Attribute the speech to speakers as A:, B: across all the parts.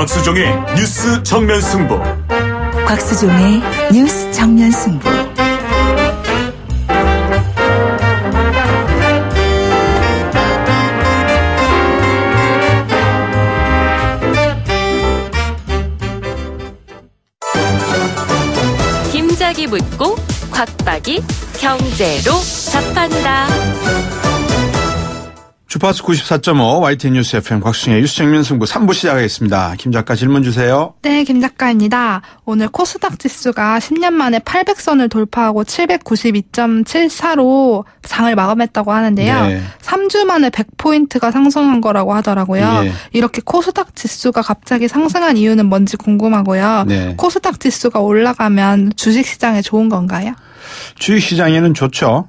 A: 곽수종의 뉴스 정면 승부.
B: 곽수종의 뉴스 정면 승부.
C: 김작이 묻고 곽박이 경제로 답한다.
D: 주파수 94.5 YTN 뉴스 FM 곽수종의 뉴스 정면 승부 3부 시작하겠습니다. 김 작가 질문 주세요.
E: 네, 김 작가입니다. 오늘 코스닥 지수가 10년 만에 800선을 돌파하고 792.74로 장을 마감했다고 하는데요. 네. 3주 만에 100포인트가 상승한 거라고 하더라고요. 네. 이렇게 코스닥 지수가 갑자기 상승한 이유는 뭔지 궁금하고요. 네. 코스닥 지수가 올라가면 주식시장에 좋은 건가요?
D: 주식시장에는 좋죠.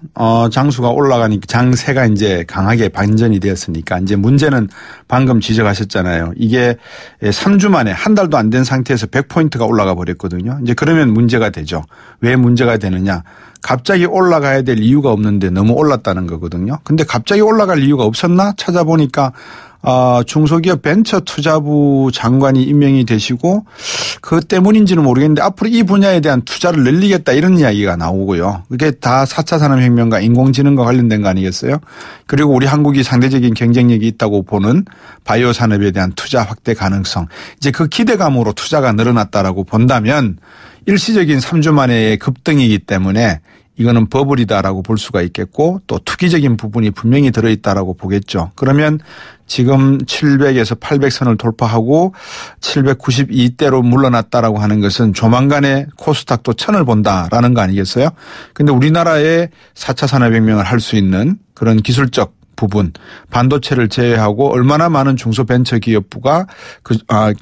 D: 장수가 올라가니까 장세가 이제 강하게 반전이 되었으니까 이제 문제는 방금 지적하셨잖아요. 이게 3주 만에 한 달도 안 된 상태에서 100포인트가 올라가 버렸거든요. 이제 그러면 문제가 되죠. 왜 문제가 되느냐. 갑자기 올라가야 될 이유가 없는데 너무 올랐다는 거거든요. 근데 갑자기 올라갈 이유가 없었나 찾아보니까 중소기업 벤처투자부 장관이 임명이 되시고 그 때문인지는 모르겠는데 앞으로 이 분야에 대한 투자를 늘리겠다 이런 이야기가 나오고요. 그게 다 4차 산업혁명과 인공지능과 관련된 거 아니겠어요? 그리고 우리 한국이 상대적인 경쟁력이 있다고 보는 바이오 산업에 대한 투자 확대 가능성. 이제 그 기대감으로 투자가 늘어났다라고 본다면 일시적인 3주 만의 급등이기 때문에 이거는 버블이다라고 볼 수가 있겠고 또 투기적인 부분이 분명히 들어있다라고 보겠죠. 그러면 지금 700에서 800선을 돌파하고 792대로 물러났다라고 하는 것은 조만간에 코스닥도 1000을 본다라는 거 아니겠어요? 근데 우리나라의 4차 산업혁명을 할 수 있는 그런 기술적 부분, 반도체를 제외하고 얼마나 많은 중소벤처기업부가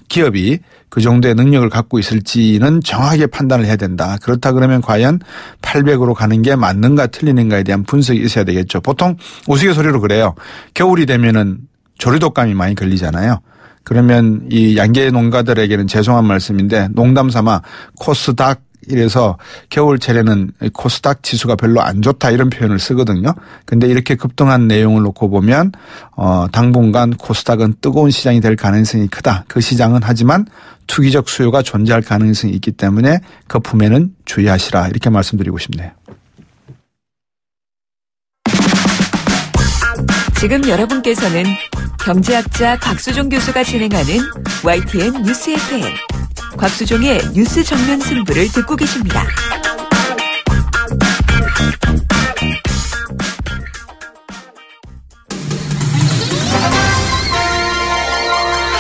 D: 기업이 그 정도의 능력을 갖고 있을지는 정확하게 판단을 해야 된다. 그렇다 그러면 과연 800으로 가는 게 맞는가 틀리는가에 대한 분석이 있어야 되겠죠. 보통 우스갯소리로 그래요. 겨울이 되면은 조류독감이 많이 걸리잖아요. 그러면 이 양계 농가들에게는 죄송한 말씀인데 농담 삼아 코스닥 이래서 겨울철에는 코스닥 지수가 별로 안 좋다 이런 표현을 쓰거든요. 근데 이렇게 급등한 내용을 놓고 보면 당분간 코스닥은 뜨거운 시장이 될 가능성이 크다. 그 시장은 하지만 투기적 수요가 존재할 가능성이 있기 때문에 거품에는 주의하시라 이렇게 말씀드리고 싶네요.
B: 지금 여러분께서는 경제학자 곽수종 교수가 진행하는 YTN 뉴스 FM 곽수종의 뉴스 정면 승부를 듣고 계십니다.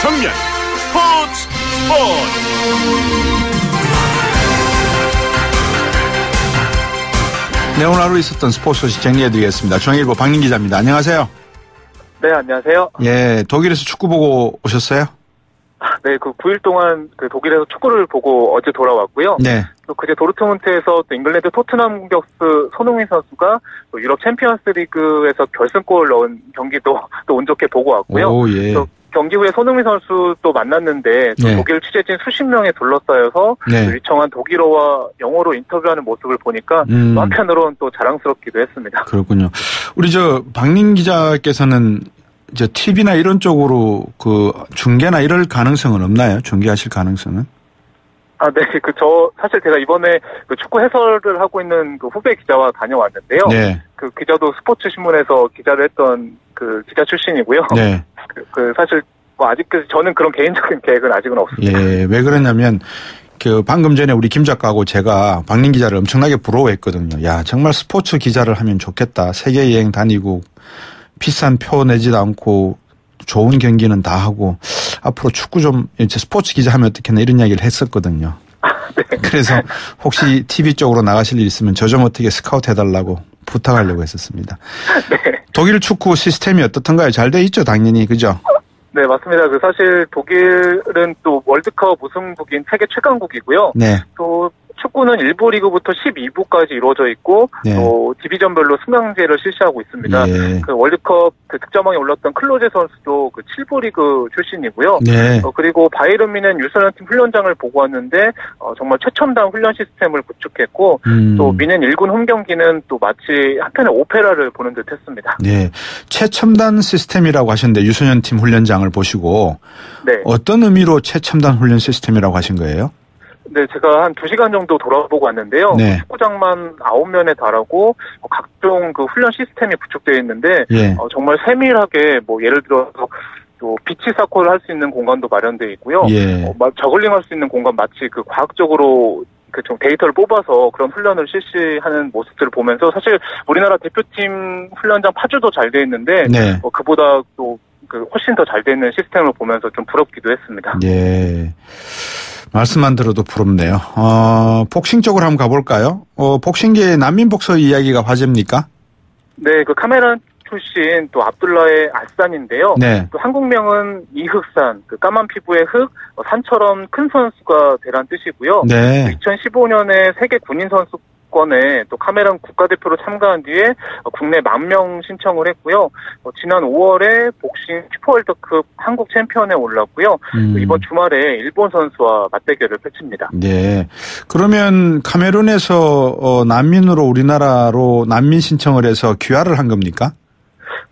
A: 정면 스포츠.
D: 네, 오늘 하루 있었던 스포츠 소식 정리해드리겠습니다. 중앙일보 박민 기자입니다. 안녕하세요.
F: 네, 안녕하세요.
D: 예, 독일에서 축구 보고 오셨어요?
F: 네, 그 9일 동안 그 독일에서 축구를 보고 어제 돌아왔고요. 네. 또 그제 도르트문트에서 또 잉글랜드 토트넘 공격수 손흥민 선수가 또 유럽 챔피언스 리그에서 결승골을 넣은 경기도 또 운 좋게 보고 왔고요. 오, 예. 또 경기 후에 손흥민 선수 또 만났는데 또 네. 독일 취재진 수십 명에 둘러싸여서 네. 유창한 독일어와 영어로 인터뷰하는 모습을 보니까 또 한편으로는 또 자랑스럽기도 했습니다.
D: 그렇군요. 우리 박민 기자께서는 이제 TV나 이런 쪽으로 그 중계나 이럴 가능성은 없나요? 중계하실 가능성은?
F: 네. 사실 제가 이번에 그 축구 해설을 하고 있는 그 후배 기자와 다녀왔는데요. 네. 그 기자도 스포츠 신문에서 기자를 했던 그 기자 출신이고요. 네. 사실 아직 저는 그런 개인적인 계획은 아직은 없습니다.
D: 예. 왜 그러냐면 방금 전에 우리 김 작가하고 제가 박민 기자를 엄청나게 부러워했거든요. 야, 정말 스포츠 기자를 하면 좋겠다. 세계 여행 다니고 비싼 표 내지도 않고 좋은 경기는 다 하고 앞으로 축구 좀 스포츠 기자 하면 어떻겠나 이런 이야기를 했었거든요. 네. 그래서 혹시 TV 쪽으로 나가실 일 있으면 저 좀 어떻게 스카우트 해달라고 부탁하려고 했었습니다. 네. 독일 축구 시스템이 어떻던가요? 잘 돼 있죠, 당연히. 그죠?
F: 네, 맞습니다. 사실 독일은 또 월드컵 우승국인 세계 최강국이고요. 네. 또 축구는 1부 리그부터 12부까지 이루어져 있고
D: 네.
F: 또 디비전별로 승강제를 실시하고 있습니다.
D: 예.
F: 그 월드컵 그 득점왕에 올랐던 클로제 선수도 그 7부 리그 출신이고요.
D: 네.
F: 그리고 바이에른 뮌헨 유소년팀 훈련장을 보고 왔는데 정말 최첨단 훈련 시스템을 구축했고 또 뮌헨 1군 홈 경기는 또 마치 한편의 오페라를 보는 듯했습니다.
D: 네, 최첨단 시스템이라고 하셨는데 유소년팀 훈련장을 보시고
F: 네.
D: 어떤 의미로 최첨단 훈련 시스템이라고 하신 거예요?
F: 네, 제가 한 2시간 정도 돌아보고 왔는데요.
D: 네.
F: 축구장만 9면에 달하고 각종 그 훈련 시스템이 구축되어 있는데
D: 예.
F: 정말 세밀하게 뭐 예를 들어서 또 비치 사코를 할 수 있는 공간도 마련되어 있고요.
D: 예.
F: 저글링 할 수 있는 공간 마치 그 과학적으로 그 좀 데이터를 뽑아서 그런 훈련을 실시하는 모습들을 보면서 사실 우리나라 대표팀 훈련장 파주도 잘 돼 있는데
D: 네.
F: 그보다 또 그 훨씬 더 잘 돼 있는 시스템을 보면서 좀 부럽기도 했습니다.
D: 예. 말씀만 들어도 부럽네요. 복싱 쪽으로 한번 가볼까요? 복싱계의 난민복서 이야기가 화제입니까?
F: 네, 그 카메란 출신 또 압둘라의 알산인데요.
D: 네.
F: 또 한국명은 이흑산, 그 까만 피부의 흑, 산처럼 큰 선수가 되란 뜻이고요.
D: 네.
F: 2015년에 세계 군인 선수권에 또 카메란 국가대표로 참가한 뒤에 국내 10,000명 신청을 했고요. 지난 5월에 복싱 슈퍼월드컵 한국 챔피언에 올랐고요. 이번 주말에 일본 선수와 맞대결을 펼칩니다.
D: 네. 그러면 카메룬에서 난민으로 우리나라로 난민 신청을 해서 귀화를 한 겁니까?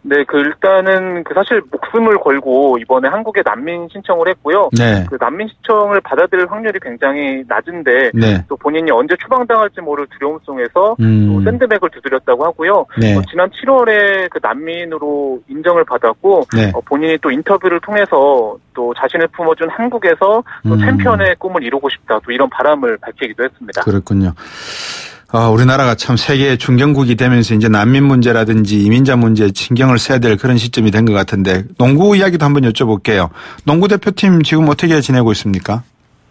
F: 네, 일단은 사실 목숨을 걸고 이번에 한국에 난민 신청을 했고요.
D: 네.
F: 그 난민 신청을 받아들일 확률이 굉장히 낮은데
D: 네.
F: 또 본인이 언제 추방당할지 모를 두려움 속에서 또 샌드백을 두드렸다고 하고요.
D: 네.
F: 지난 7월에 그 난민으로 인정을 받았고
D: 네.
F: 본인이 또 인터뷰를 통해서 또 자신을 품어준 한국에서 또 챔피언의 꿈을 이루고 싶다. 또 이런 바람을 밝히기도 했습니다.
D: 그렇군요. 우리나라가 참 세계의 중견국이 되면서 이제 난민 문제라든지 이민자 문제에 신경을 써야 될 그런 시점이 된 것 같은데 농구 이야기도 한번 여쭤볼게요. 농구 대표팀 지금 어떻게 지내고 있습니까?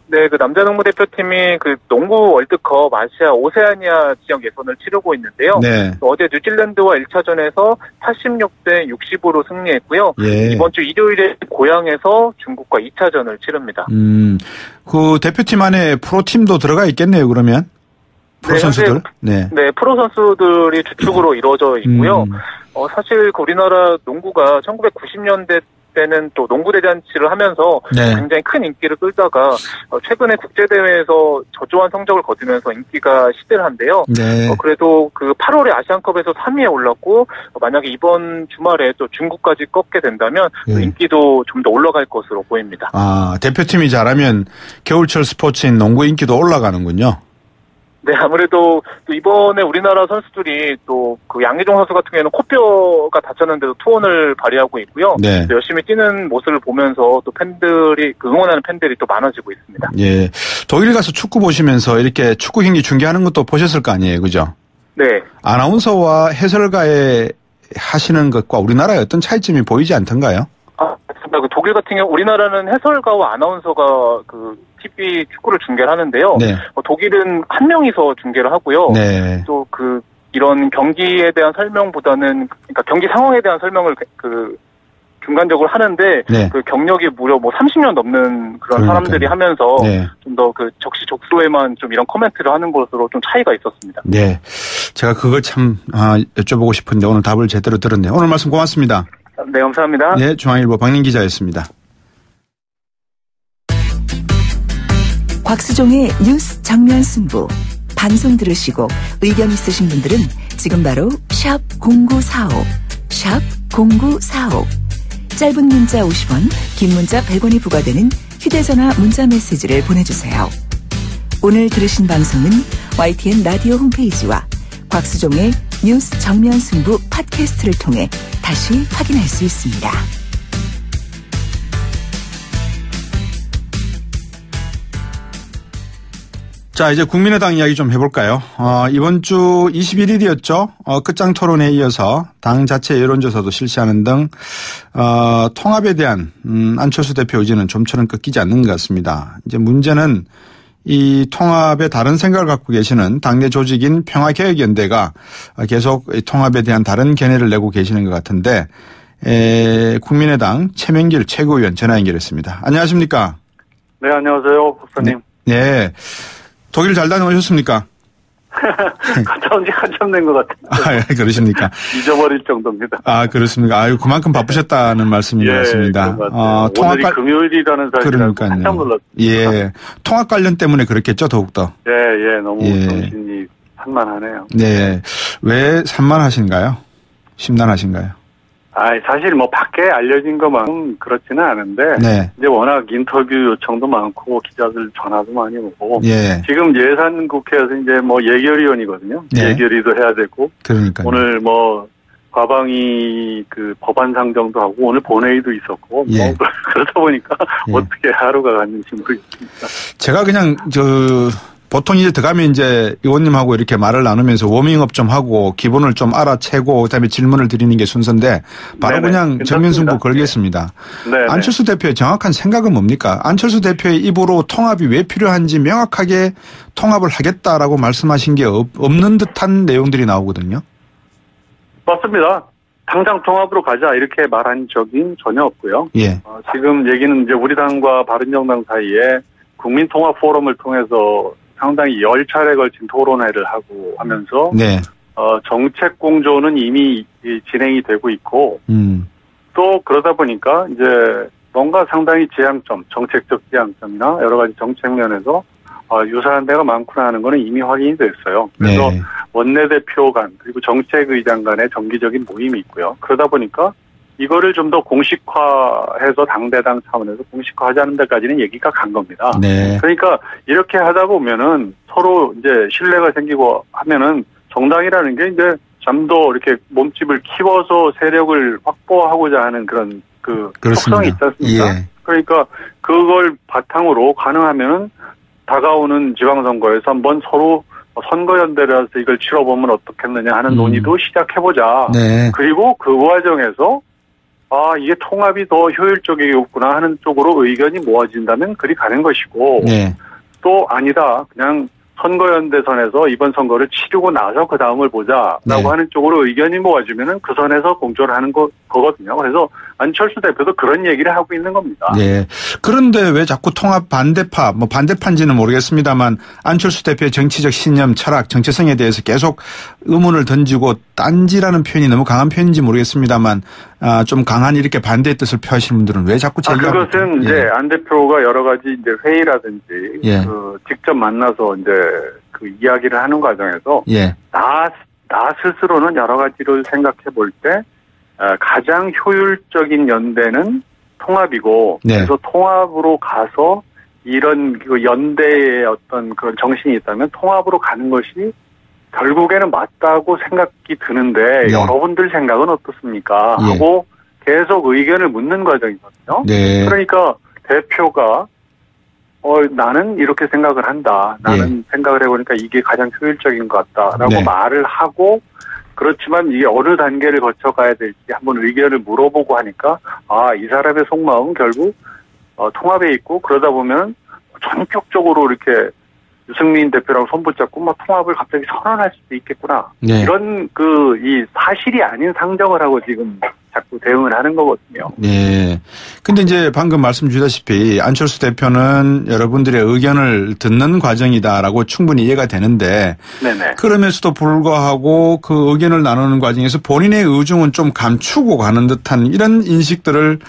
F: 네, 그 남자 농구 대표팀이 그 농구 월드컵 아시아 오세아니아 지역 예선을 치르고 있는데요.
D: 네.
F: 어제 뉴질랜드와 1차전에서 86대 60으로 승리했고요.
D: 예.
F: 이번 주 일요일에 고향에서 중국과 2차전을 치릅니다.
D: 그 대표팀 안에 프로팀도 들어가 있겠네요, 그러면? 프로 선수들?
F: 네, 프로 선수들이 주축으로 이루어져 있고요. 사실 그 우리나라 농구가 1990년대 때는 또 농구 대잔치를 하면서
D: 네.
F: 굉장히 큰 인기를 끌다가 최근에 국제대회에서 저조한 성적을 거두면서 인기가 시들한데요.
D: 네.
F: 그래도 그 8월에 아시안컵에서 3위에 올랐고 만약에 이번 주말에 또 중국까지 꺾게 된다면
D: 네.
F: 인기도 좀 더 올라갈 것으로 보입니다.
D: 대표팀이 잘하면 겨울철 스포츠인 농구 인기도 올라가는군요.
F: 네, 아무래도 또 이번에 우리나라 선수들이 또 그 양희종 선수 같은 경우에는 코뼈가 다쳤는데도 투혼을 발휘하고 있고요.
D: 네.
F: 열심히 뛰는 모습을 보면서 또 팬들이 응원하는 팬들이 또 많아지고 있습니다.
D: 예, 독일 가서 축구 보시면서 이렇게 축구 경기 중계하는 것도 보셨을 거 아니에요, 그죠?
F: 네.
D: 아나운서와 해설가의 하시는 것과 우리나라의 어떤 차이점이 보이지 않던가요?
F: 그 독일 같은 경우 우리나라는 해설가와 아나운서가 그 TV 축구를 중계를 하는데요.
D: 네.
F: 독일은 한 명이서 중계를 하고요.
D: 네.
F: 또 이런 경기에 대한 설명보다는 그러니까 경기 상황에 대한 설명을 중간적으로 하는데
D: 네.
F: 그 경력이 무려 30년 넘는 그런 사람들이 하면서
D: 네.
F: 좀 더 그 적시적소에만 좀 이런 코멘트를 하는 것으로 좀 차이가 있었습니다.
D: 네. 제가 그걸 참 여쭤보고 싶은데 오늘 답을 제대로 들었네요. 오늘 말씀 고맙습니다.
F: 네, 감사합니다.
D: 네, 중앙일보 박민 기자였습니다.
B: 곽수종의 뉴스 정면 승부. 방송 들으시고 의견 있으신 분들은 지금 바로 샵 0945, 샵 0945. 짧은 문자 50원, 긴 문자 100원이 부과되는 휴대전화 문자 메시지를 보내주세요. 오늘 들으신 방송은 YTN 라디오 홈페이지와 곽수종의 뉴스 정면 승부 팟캐스트를 통해 다시 확인할 수 있습니다.
D: 자, 이제 국민의당 이야기 좀 해볼까요? 이번 주 21일이었죠. 끝장 토론에 이어서 당 자체 여론조사도 실시하는 등 통합에 대한 안철수 대표 의지는 좀처럼 꺾이지 않는 것 같습니다. 이제 문제는 이 통합에 다른 생각을 갖고 계시는 당내 조직인 평화개혁연대가 계속 통합에 대한 다른 견해를 내고 계시는 것 같은데 국민의당 최명길 최고위원 전화 연결했습니다. 안녕하십니까?
G: 네, 안녕하세요, 박사님.
D: 네. 독일 잘 다녀오셨습니까?
G: 갔다 온 지 한참 된 것 같아요.
D: 그러십니까?
G: 잊어버릴 정도입니다.
D: 그렇습니까? 그만큼 바쁘셨다는 말씀인 것 같습니다.
G: 오늘이 금요일이라는 사실을 깜짝 놀랐습니다.
D: 예. 통합 관련 때문에 그렇겠죠, 더욱더?
G: 예, 너무 정신이 산만하네요.
D: 네. 왜 산만하신가요? 심란하신가요?
G: 사실 밖에 알려진 것만큼 그렇지는 않은데, 네. 이제 워낙 인터뷰 요청도 많고, 기자들 전화도 많이 오고, 예. 지금 예산국회에서 이제 예결위원이거든요. 예. 예결위도 해야 되고,
D: 그러니까요.
G: 오늘 과방위 법안 상정도 하고, 오늘 본회의도 있었고, 예. 그러다 보니까 예. 어떻게 하루가 갔는지 모르겠습니다.
D: 제가 그냥 보통 이제 들어가면 이제 의원님하고 이렇게 말을 나누면서 워밍업 좀 하고 기본을 좀 알아채고 그다음에 질문을 드리는 게 순서인데 바로 네네, 그냥 정면승부 걸겠습니다. 네. 안철수 대표의 정확한 생각은 뭡니까? 안철수 대표의 입으로 통합이 왜 필요한지 명확하게 통합을 하겠다라고 말씀하신 게 없는 듯한 내용들이 나오거든요.
G: 맞습니다. 당장 통합으로 가자 이렇게 말한 적이 전혀 없고요.
D: 예.
G: 지금 얘기는 이제 우리 당과 바른정당 사이에 국민통합 포럼을 통해서 상당히 10차례 걸친 토론회를 하고 하면서
D: 네.
G: 정책 공조는 이미 진행이 되고 있고 또 그러다 보니까 이제 뭔가 상당히 지향점, 정책적 지향점이나 여러 가지 정책 면에서 유사한 데가 많구나 하는 거는 이미 확인이 됐어요. 그래서 네. 원내대표 간 그리고 정책의장 간의 정기적인 모임이 있고요. 그러다 보니까 이거를 좀 더 공식화해서 당대당 차원에서 공식화하자는 데까지는 얘기가 간 겁니다.
D: 네.
G: 그러니까 이렇게 하다 보면은 서로 이제 신뢰가 생기고 하면은 정당이라는 게 이제 좀 더 이렇게 몸집을 키워서 세력을 확보하고자 하는 그런 속성이 있지 않습니까?
D: 예.
G: 그러니까 그걸 바탕으로 가능하면은 다가오는 지방선거에서 한번 서로 선거연대라서 이걸 치러보면 어떻겠느냐 하는 논의도 시작해보자.
D: 네.
G: 그리고 그 과정에서 이게 통합이 더 효율적이겠구나 하는 쪽으로 의견이 모아진다면 그리 가는 것이고
D: 네.
G: 또 아니다. 그냥 선거연대선에서 이번 선거를 치르고 나서 그 다음을 보자라고
D: 네.
G: 하는 쪽으로 의견이 모아지면은 그 선에서 공조를 하는 거거든요. 그래서 안철수 대표도 그런 얘기를 하고 있는 겁니다.
D: 네. 그런데 왜 자꾸 통합 반대파, 반대파인지는 모르겠습니다만 안철수 대표의 정치적 신념, 철학, 정체성에 대해서 계속 의문을 던지고 딴지라는 표현이 너무 강한 표현인지 모르겠습니다만 좀 강한 이렇게 반대의 뜻을 표하시는 분들은 왜 자꾸 제기하고
G: 그것은 이제 안 대표가 여러 가지 이제 회의라든지
D: 예.
G: 직접 만나서 이제 이야기를 하는 과정에서
D: 예.
G: 나 스스로는 여러 가지를 생각해 볼 때 가장 효율적인 연대는 통합이고
D: 네.
G: 그래서 통합으로 가서 이런 연대의 어떤 그런 정신이 있다면 통합으로 가는 것이 결국에는 맞다고 생각이 드는데
D: 네.
G: 여러분들 생각은 어떻습니까?
D: 예.
G: 하고 계속 의견을 묻는 과정이거든요.
D: 네.
G: 그러니까 대표가 나는 이렇게 생각을 한다. 나는 생각을 해보니까 이게 가장 효율적인 것 같다라고
D: 네.
G: 말을 하고 그렇지만 이게 어느 단계를 거쳐가야 될지 한번 의견을 물어보고 하니까 이 사람의 속마음은 결국 통합에 있고 그러다 보면 전격적으로 이렇게 유승민 대표랑 손붙잡고 통합을 갑자기 선언할 수도 있겠구나.
D: 네.
G: 이런 이 사실이 아닌 상정을 하고 지금 자꾸 대응을 하는 거거든요.
D: 네. 근데 이제 방금 말씀 주셨다시피 안철수 대표는 여러분들의 의견을 듣는 과정이다라고 충분히 이해가 되는데
G: 네네.
D: 그러면서도 불구하고 그 의견을 나누는 과정에서 본인의 의중은 좀 감추고 가는 듯한 이런 인식들을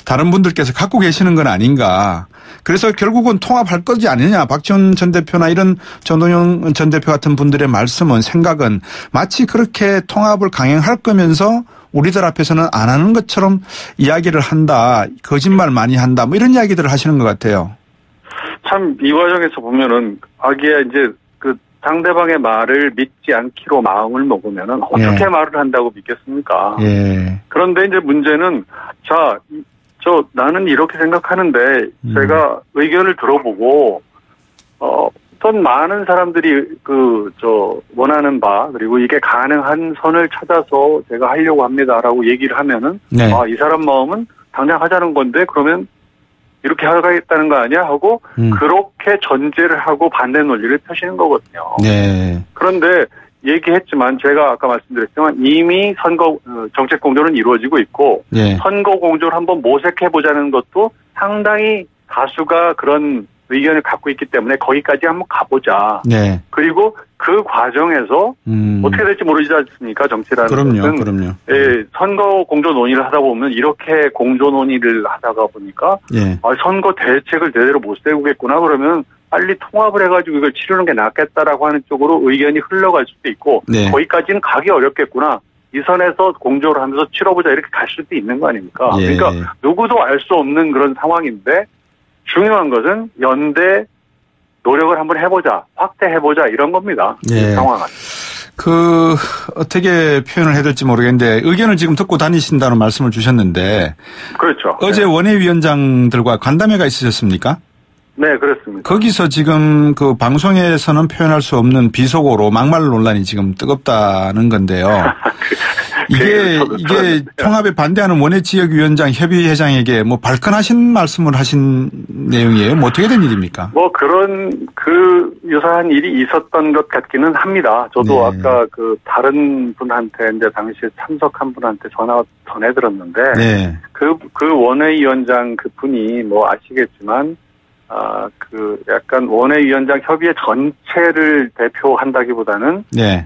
D: 다른 분들께서 갖고 계시는 건 아닌가. 그래서 결국은 통합할 거지 않느냐. 박지원 전 대표나 이런 전동영 전 대표 같은 분들의 말씀은 생각은 마치 그렇게 통합을 강행할 거면서 우리들 앞에서는 안 하는 것처럼 이야기를 한다. 거짓말 많이 한다. 이런 이야기들을 하시는 것 같아요.
G: 참 이 과정에서 보면은 이제 상대방의 말을 믿지 않기로 마음을 먹으면은 어떻게 말을 한다고 믿겠습니까?
D: 예.
G: 그런데 이제 문제는 나는 이렇게 생각하는데 제가 의견을 들어보고 어떤 많은 사람들이 원하는 바 그리고 이게 가능한 선을 찾아서 제가 하려고 합니다라고 얘기를 하면은
D: 네.
G: 이 사람 마음은 당장 하자는 건데 그러면 이렇게 하겠다는 거 아니야 하고 그렇게 전제를 하고 반대 논리를 펴시는 거거든요.
D: 네.
G: 그런데 얘기했지만 제가 아까 말씀드렸지만 이미 선거 정책 공조는 이루어지고 있고
D: 네.
G: 선거 공조를 한번 모색해 보자는 것도 상당히 다수가 그런 의견을 갖고 있기 때문에 거기까지 한번 가보자.
D: 네.
G: 그리고 그 과정에서 어떻게 될지 모르지 않습니까? 정치라는 것은.
D: 그럼요.
G: 예, 선거 공조 논의를 하다 보면 이렇게 공조 논의를 하다가 보니까
D: 예.
G: 선거 대책을 제대로 못 세우겠구나 그러면 빨리 통합을 해가지고 이걸 치르는 게 낫겠다라고 하는 쪽으로 의견이 흘러갈 수도 있고
D: 네.
G: 거기까지는 가기 어렵겠구나. 이 선에서 공조를 하면서 치러보자 이렇게 갈 수도 있는 거 아닙니까?
D: 예.
G: 그러니까 누구도 알 수 없는 그런 상황인데 중요한 것은 연대 노력을 한번 해보자, 확대해보자 이런 겁니다.
D: 예.
G: 이 상황은.
D: 어떻게 표현을 해야 될지 모르겠는데 의견을 지금 듣고 다니신다는 말씀을 주셨는데.
G: 그렇죠.
D: 어제
G: 네.
D: 원외위원장들과 간담회가 있으셨습니까?
G: 네, 그렇습니다.
D: 거기서 지금 그 방송에서는 표현할 수 없는 비속어로 막말 논란이 지금 뜨겁다는 건데요. 이게 통합에 반대하는 원외지역위원장 협의회장에게 뭐 발끈하신 말씀을 하신 내용이에요? 뭐 어떻게 된 일입니까?
G: 뭐 그런 유사한 일이 있었던 것 같기는 합니다. 저도
D: 네.
G: 아까 다른 분한테 이제 당시에 참석한 분한테 전화 전해들었는데
D: 네.
G: 그 원외위원장 그 분이 뭐 아시겠지만 약간 원외위원장 협의회 전체를 대표한다기보다는
D: 네.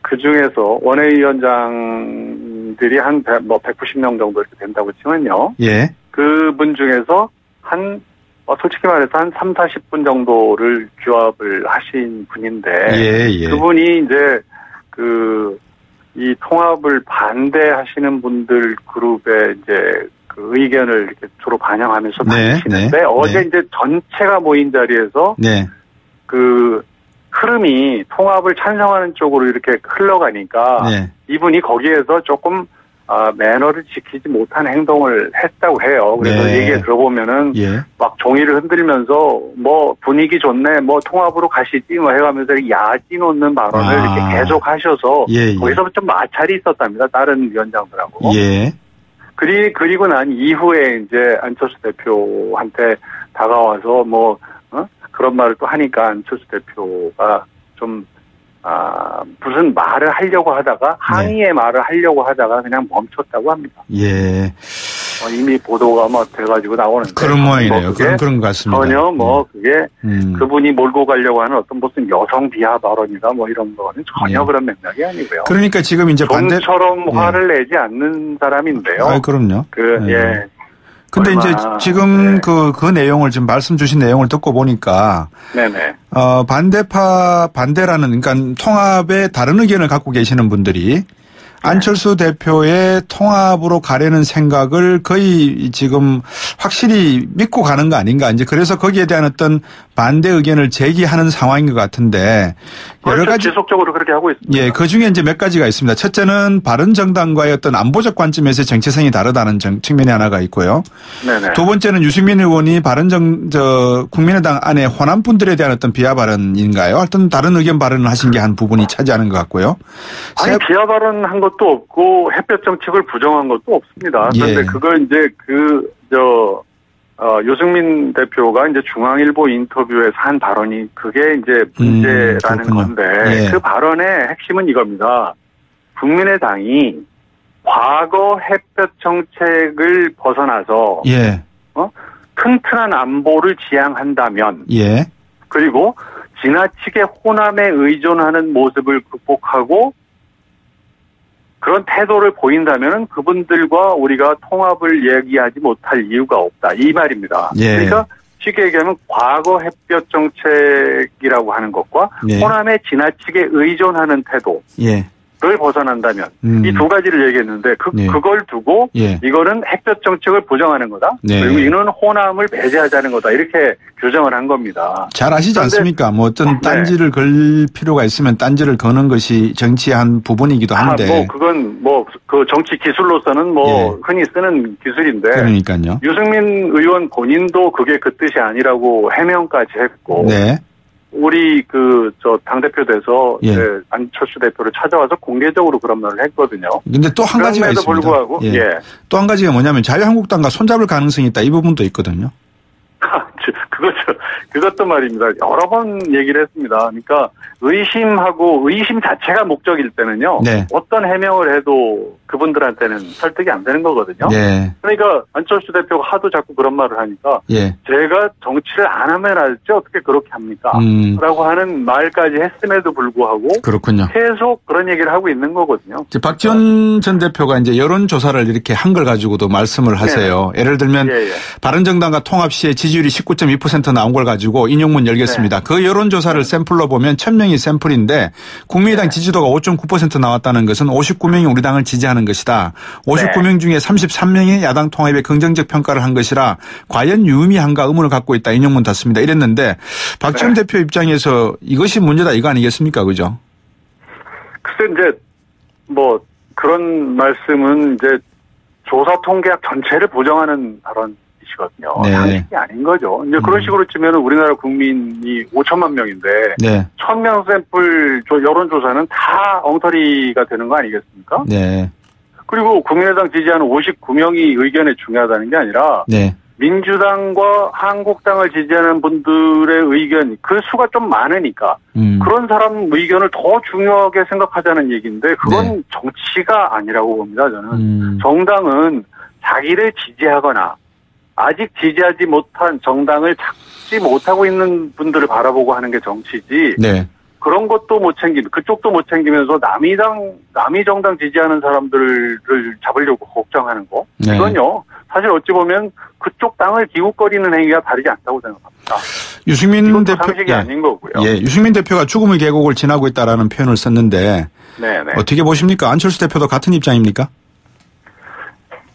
G: 그 중에서 원외위원장들이 한 190명 정도 이렇게 된다고 치면요.
D: 예.
G: 그분 중에서 솔직히 말해서 한 3, 40분 정도를 규합을 하신 분인데.
D: 예.
G: 그분이 이제 이 통합을 반대하시는 분들 그룹에 이제 그 의견을 이렇게 주로 반영하면서 다니시는데 어제 이제 전체가 모인 자리에서 흐름이 통합을 찬성하는 쪽으로 이렇게 흘러가니까 이분이 거기에서 조금 매너를 지키지 못한 행동을 했다고 해요. 그래서 얘기에 들어보면은 막 종이를 흔들면서 뭐 분위기 좋네, 뭐 통합으로 가시지 뭐 해가면서 야지 놓는 발언을 이렇게 계속 하셔서 거기서 좀 마찰이 있었답니다. 다른 위원장들하고. 그리고 난 이후에 이제 안철수 대표한테 다가와서 그런 말을 또 하니까 안철수 대표가 좀 무슨 말을 하려고 하다가 항의의 말을 하려고 하다가 그냥 멈췄다고 합니다.
D: 예.
G: 이미 보도가 돼가지고 나오는데
D: 그런 모양이네요. 그런 것 같습니다.
G: 전혀 그게 그분이 몰고 가려고 하는 어떤 무슨 여성 비하 발언이다 이런 거는 전혀 그런 맥락이 아니고요.
D: 그러니까 지금 이제
G: 좀처럼 화를 내지 않는 사람인데요.
D: 그럼요. 근데
G: 얼마,
D: 이제 지금 그 내용을 지금 말씀 주신 내용을 듣고 보니까 반대라는 그러니까 통합에 다른 의견을 갖고 계시는 분들이 안철수 대표의 통합으로 가려는 생각을 거의 지금 확실히 믿고 가는 거 아닌가. 이제 그래서 거기에 대한 어떤 반대 의견을 제기하는 상황인 것 같은데 여러 가지
G: 지속적으로 그렇게 하고 있습니다.
D: 예, 그 중에 이제 몇 가지가 있습니다. 첫째는 바른정당과의 어떤 안보적 관점에서 정체성이 다르다는 측면이 하나가 있고요. 두 번째는 유승민 의원이 국민의당 안에 호남 분들에 대한 어떤 비하 발언인가요? 어떤 다른 의견 발언을 하신 게 한 부분이 차지하는 것 같고요.
G: 아니 비하 발언한 것도 없고 햇볕 정책을 부정한 것도 없습니다. 그런데 그걸 이제 유승민 대표가 이제 중앙일보 인터뷰에서 한 발언이 그게 이제 문제라는 건데 그 발언의 핵심은 이겁니다. 국민의당이 과거 햇볕 정책을 벗어나서 튼튼한 안보를 지향한다면 그리고 지나치게 호남에 의존하는 모습을 극복하고 그런 태도를 보인다면 그분들과 우리가 통합을 얘기하지 못할 이유가 없다. 이 말입니다. 그러니까 쉽게 얘기하면 과거 햇볕 정책이라고 하는 것과 호남에 지나치게 의존하는 태도를 벗어난다면 이 두 가지를 얘기했는데 그걸 두고 이거는 햇볕 정책을 부정하는 거다. 그리고 이는 호남을 배제하자는 거다. 이렇게 규정을 한 겁니다.
D: 잘 아시지 않습니까? 어떤 딴지를 걸 필요가 있으면 딴지를 거는 것이 정치의 한 부분이기도 한데.
G: 그건 그 정치 기술로서는 흔히 쓰는 기술인데.
D: 그러니까요.
G: 유승민 의원 본인도 그게 그 뜻이 아니라고 해명까지 했고. 우리 당대표 돼서 안철수 대표를 찾아와서 공개적으로 그런 말을 했거든요.
D: 근데 또 한 가지가 있습니다.
G: 불구하고
D: 또 한 가지가 뭐냐면 자유한국당과 손잡을 가능성이 있다. 이 부분도 있거든요.
G: 그것도 말입니다. 여러 번 얘기를 했습니다. 그러니까 의심 자체가 목적일 때는요. 네. 어떤 해명을 해도 그분들한테는 설득이 안 되는 거거든요. 네. 그러니까 안철수 대표가 하도 자꾸 그런 말을 하니까 제가 정치를 안 하면 알지 어떻게 그렇게 합니까? 라고 하는 말까지 했음에도 불구하고
D: 그렇군요.
G: 계속 그런 얘기를 하고 있는 거거든요.
D: 박지원 전 대표가 이제 여론조사를 이렇게 한 걸 가지고도 말씀을 하세요. 네. 예를 들면 바른정당과 통합 시에 지지율이 19.2% 나온 걸 가지고 인용문 열겠습니다. 그 여론조사를 샘플로 보면 1000명이 샘플인데 국민의당 지지도가 5.9% 나왔다는 것은 59명이 우리 당을 지지하는 것이다. 59명 중에 33명이 야당 통합에 긍정적 평가를 한 것이라 과연 유의미한가 의문을 갖고 있다. 인용문 닫습니다. 이랬는데 박지원 대표 입장에서 이것이 문제다 이거 아니겠습니까? 그죠?
G: 글쎄 이제 뭐 그런 말씀은 이제 조사 통계학 전체를 부정하는 발언이시거든요.
D: 네.
G: 상식이 아닌 거죠. 이제 그런 식으로 치면 우리나라 국민이 5천만 명인데 1000명 샘플 여론조사는 다 엉터리가 되는 거 아니겠습니까?
D: 네.
G: 그리고 국민의당 지지하는 59명이 의견에 중요하다는 게 아니라 민주당과 한국당을 지지하는 분들의 의견 그 수가 좀 많으니까 그런 사람 의견을 더 중요하게 생각하자는 얘기인데 그건 정치가 아니라고 봅니다. 저는 정당은 자기를 지지하거나 아직 지지하지 못한 정당을 찾지 못하고 있는 분들을 바라보고 하는 게 정치지 그런 것도 못 챙기면 그쪽도 못 챙기면서 남이 정당 지지하는 사람들을 잡으려고 걱정하는 거 이건요 사실 어찌 보면 그쪽 땅을 기웃거리는 행위가 다르지 않다고 생각합니다.
D: 유승민 대표
G: 상식이 아닌 거고요.
D: 유승민 대표가 죽음의 계곡을 지나고 있다라는 표현을 썼는데 어떻게 보십니까? 안철수 대표도 같은 입장입니까?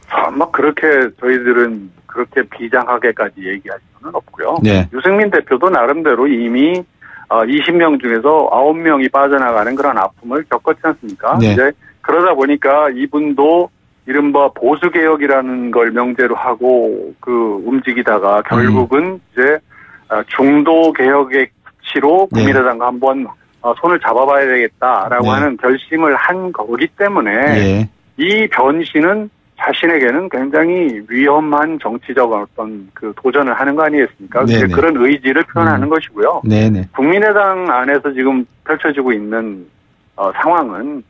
G: 아마 그렇게 저희들은 그렇게 비장하게까지 얘기할 수는 없고요. 유승민 대표도 나름대로 이미 20명 중에서 9명이 빠져나가는 그런 아픔을 겪었지 않습니까? 이제 그러다 보니까 이분도 이른바 보수개혁이라는 걸 명제로 하고 움직이다가 결국은 이제 중도개혁의 수치로 국민의당과 한번 손을 잡아봐야 되겠다라고 하는 결심을 한 거기 때문에 이 변신은 자신에게는 굉장히 위험한 정치적 어떤 도전을 하는 거 아니겠습니까? 그런 의지를 표현하는 것이고요. 국민의당 안에서 지금 펼쳐지고 있는 상황은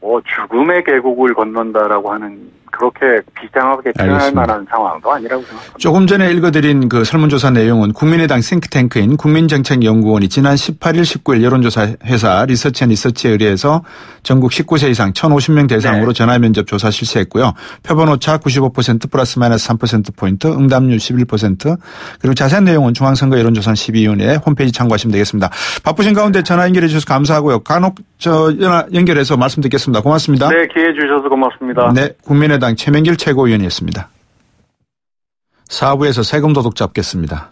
G: 죽음의 계곡을 건넌다라고 하는 그렇게 비장하게 표현할 만한 상황도 아니라고 생각합니다.
D: 조금 전에 읽어드린 그 설문조사 내용은 국민의당 싱크탱크인 국민정책연구원이 지난 18일, 19일 여론조사 회사 리서치앤리서치에 의뢰해서 전국 19세 이상 1,050명 대상으로 전화면접 조사 실시했고요. 표본 오차 95% 플러스 마이너스 3%포인트, 응답률 11%, 그리고 자세한 내용은 중앙선거 여론조사 12위원회 홈페이지 참고하시면 되겠습니다. 바쁘신 가운데 전화 연결해 주셔서 감사하고요. 간혹 전화 연결해서 말씀 듣겠습니다. 고맙습니다.
G: 네, 기회 주셔서 고맙습니다.
D: 네, 국민의당 최명길 최고위원이었습니다. 4부에서 세금 도둑 잡겠습니다.